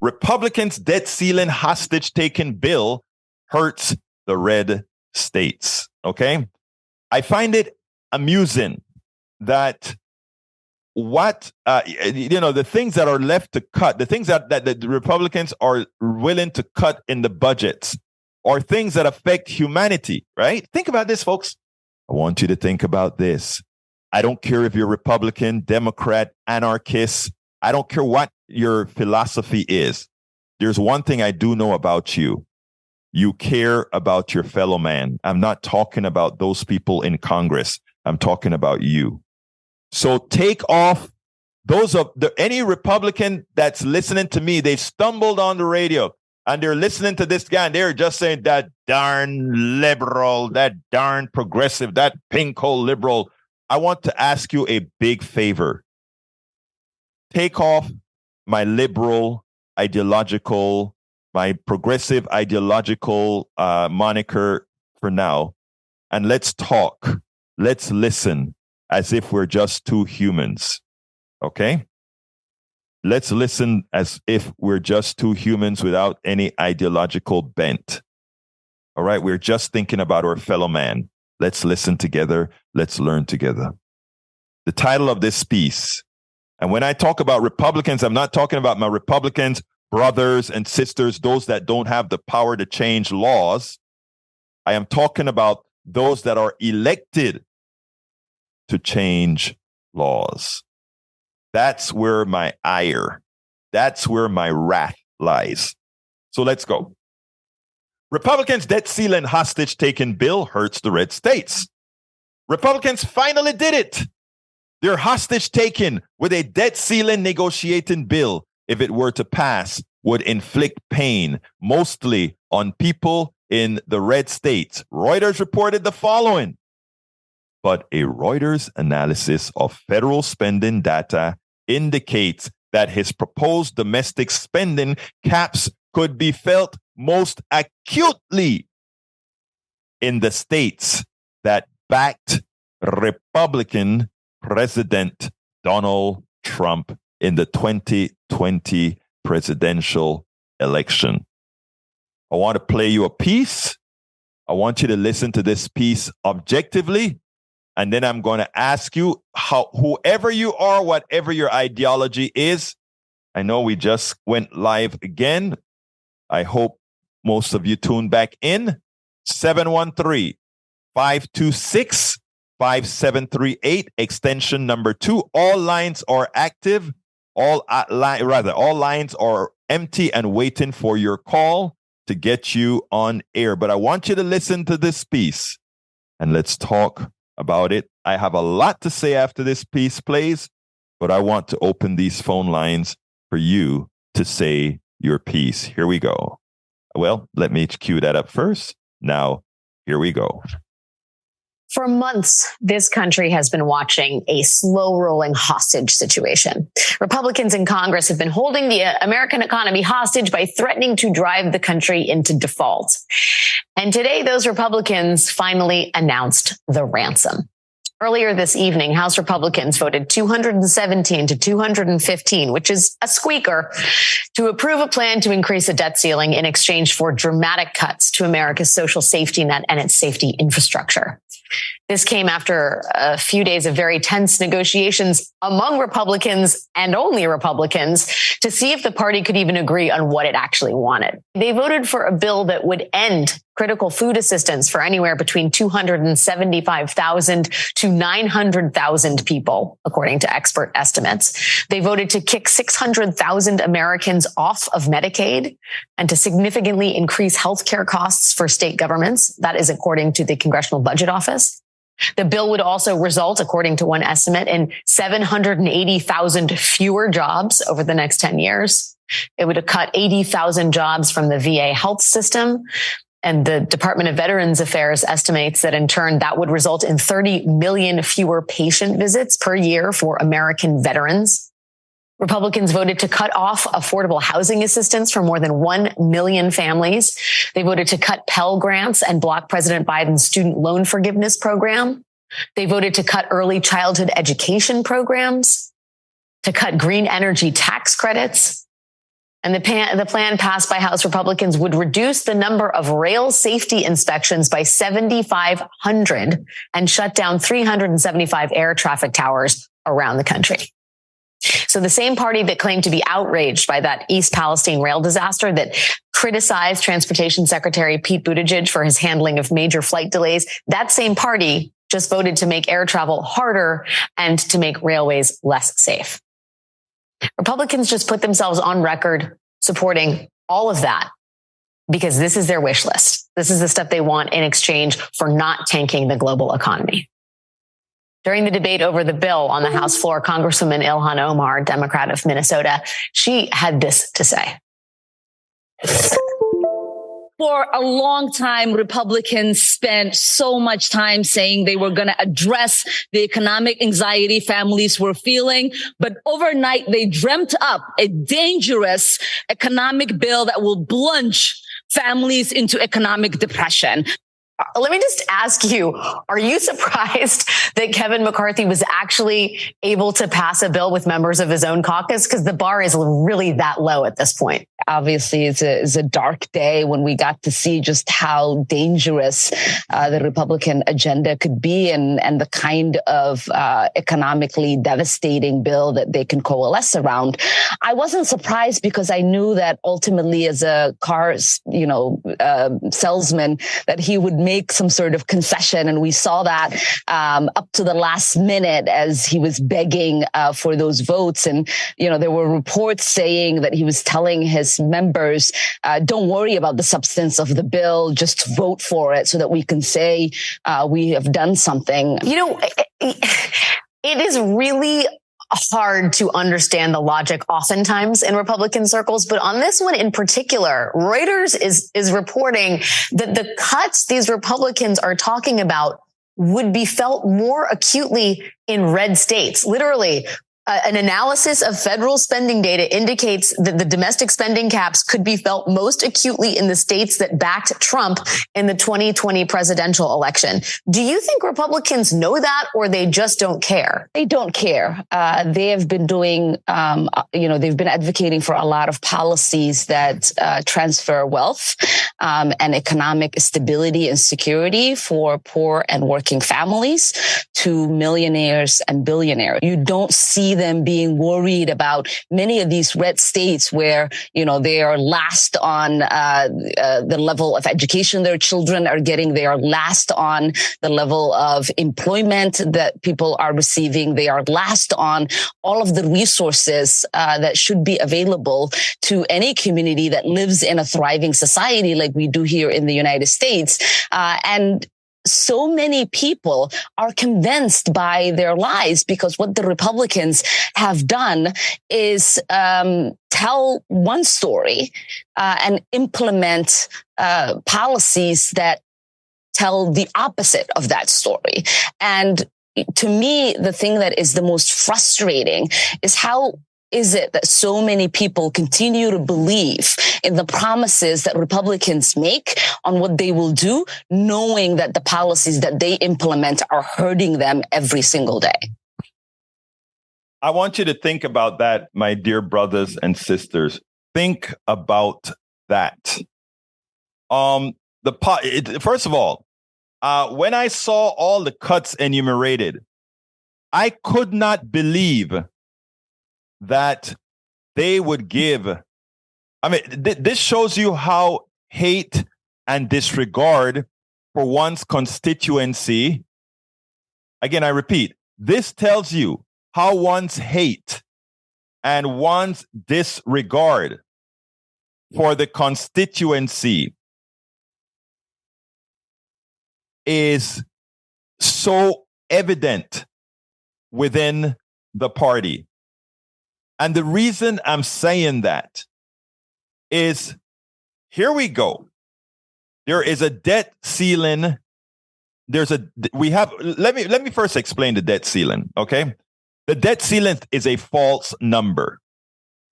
Republicans' debt ceiling hostage taking bill hurts the red states. Okay. I find it amusing that the things that are left to cut, the things that the Republicans are willing to cut in the budgets are things that affect humanity, right? Think about this, folks. I want you to think about this. I don't care if you're Republican, Democrat, anarchist. I don't care what your philosophy is. There's one thing I do know about you. You care about your fellow man. I'm not talking about those people in Congress. I'm talking about you. So take off any Republican that's listening to me. They stumbled on the radio and they're listening to this guy and they're just saying that darn liberal, that darn progressive, that pinko liberal. I want to ask you a big favor. Take off my liberal ideological, my progressive ideological moniker for now. And let's talk. Let's listen as if we're just two humans. Okay? Let's listen as if we're just two humans without any ideological bent. All right? We're just thinking about our fellow man. Let's listen together. Let's learn together. The title of this piece, and when I talk about Republicans, I'm not talking about my Republicans, brothers and sisters, those that don't have the power to change laws. I am talking about those that are elected to change laws. That's where my ire, that's where my wrath lies. So let's go. Republicans' debt ceiling hostage taking bill hurts the red states. Republicans finally did it. Their hostage taking with a debt ceiling negotiating bill, if it were to pass, would inflict pain, mostly on people in the red states. Reuters reported the following. But a Reuters analysis of federal spending data indicates that his proposed domestic spending caps could be felt most acutely in the states that backed Republican President Donald Trump in the 2020 presidential election. I want to play you a piece. I want you to listen to this piece objectively. And then I'm going to ask you, whoever you are, whatever your ideology is, I know we just went live again. I hope most of you tuned back in. 713-526-5738, extension number 2. All lines are active. All lines are empty and waiting for your call to get you on air. But I want you to listen to this piece and let's talk about it. I have a lot to say after this piece plays, but I want to open these phone lines for you to say your piece. Here we go. Well, let me cue that up first. Now, here we go. For months, this country has been watching a slow-rolling hostage situation. Republicans in Congress have been holding the American economy hostage by threatening to drive the country into default. And today, those Republicans finally announced the ransom. Earlier this evening, House Republicans voted 217 to 215, which is a squeaker, to approve a plan to increase the debt ceiling in exchange for dramatic cuts to America's social safety net and its safety infrastructure. This came after a few days of very tense negotiations among Republicans and only Republicans to see if the party could even agree on what it actually wanted. They voted for a bill that would end critical food assistance for anywhere between 275,000 to 900,000 people, according to expert estimates. They voted to kick 600,000 Americans off of Medicaid and to significantly increase healthcare costs for state governments. That is according to the Congressional Budget Office. The bill would also result, according to one estimate, in 780,000 fewer jobs over the next 10 years. It would have cut 80,000 jobs from the VA health system. And the Department of Veterans Affairs estimates that in turn, that would result in 30 million fewer patient visits per year for American veterans. Republicans voted to cut off affordable housing assistance for more than 1 million families. They voted to cut Pell Grants and block President Biden's student loan forgiveness program. They voted to cut early childhood education programs, to cut green energy tax credits, And the plan passed by House Republicans would reduce the number of rail safety inspections by 7,500 and shut down 375 air traffic towers around the country. So the same party that claimed to be outraged by that East Palestine rail disaster, that criticized Transportation Secretary Pete Buttigieg for his handling of major flight delays, that same party just voted to make air travel harder and to make railways less safe. Republicans just put themselves on record supporting all of that because this is their wish list. This is the stuff they want in exchange for not tanking the global economy. During the debate over the bill on the House floor, Congresswoman Ilhan Omar, Democrat of Minnesota, she had this to say. For a long time, Republicans spent so much time saying they were going to address the economic anxiety families were feeling. But overnight, they dreamt up a dangerous economic bill that will plunge families into economic depression. Let me just ask you, are you surprised that Kevin McCarthy was actually able to pass a bill with members of his own caucus? Because the bar is really that low at this point. Obviously, it's a dark day when we got to see just how dangerous the Republican agenda could be and the kind of economically devastating bill that they can coalesce around. I wasn't surprised because I knew that ultimately as a car, salesman, that he would make some sort of concession. And we saw that up to the last minute as he was begging for those votes. And, there were reports saying that he was telling his members, don't worry about the substance of the bill, just vote for it so that we can say we have done something. It is really hard to understand the logic oftentimes in Republican circles, but on this one in particular, Reuters is reporting that the cuts these Republicans are talking about would be felt more acutely in red states. Literally, an analysis of federal spending data indicates that the domestic spending caps could be felt most acutely in the states that backed Trump in the 2020 presidential election. Do you think Republicans know that, or they just don't care? They don't care. They have been doing, they've been advocating for a lot of policies that transfer wealth and economic stability and security for poor and working families to millionaires and billionaires. You don't see them being worried about many of these red states where, they are last on the level of education their children are getting. They are last on the level of employment that people are receiving. They are last on all of the resources that should be available to any community that lives in a thriving society like we do here in the United States. And so many people are convinced by their lies because what the Republicans have done is tell one story and implement policies that tell the opposite of that story. And to me, the thing that is the most frustrating is how is it that so many people continue to believe in the promises that Republicans make on what they will do, knowing that the policies that they implement are hurting them every single day? I want you to think about that, my dear brothers and sisters. Think about that. First of all, when I saw all the cuts enumerated, I could not believe that they would give. This shows you how hate and disregard for one's constituency. Again, I repeat, this tells you how one's hate and one's disregard for the constituency is so evident within the party. And the reason I'm saying that is, here we go. There is a debt ceiling. Let me first explain the debt ceiling, okay? The debt ceiling is a false number.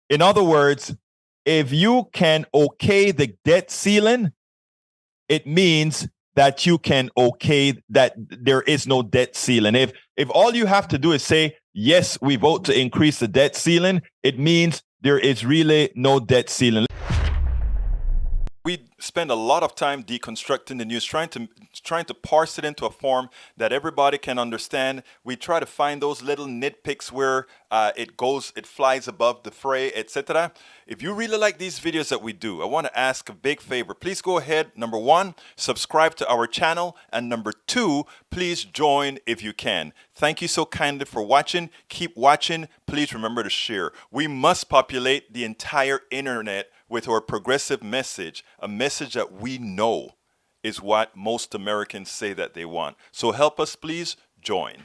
In other words, if you can okay the debt ceiling, it means that you can okay that there is no debt ceiling. If all you have to do is say, yes, we vote to increase the debt ceiling, it means there is really no debt ceiling. We spend a lot of time deconstructing the news, trying to parse it into a form that everybody can understand. We try to find those little nitpicks where it flies above the fray, etc. If you really like these videos that we do, I want to ask a big favor. Please go ahead, number 1, subscribe to our channel, and number 2, please join if you can. Thank you so kindly for watching. Keep watching. Please remember to share. We must populate the entire internet with our progressive message, a message that we know is what most Americans say that they want. So help us, please join.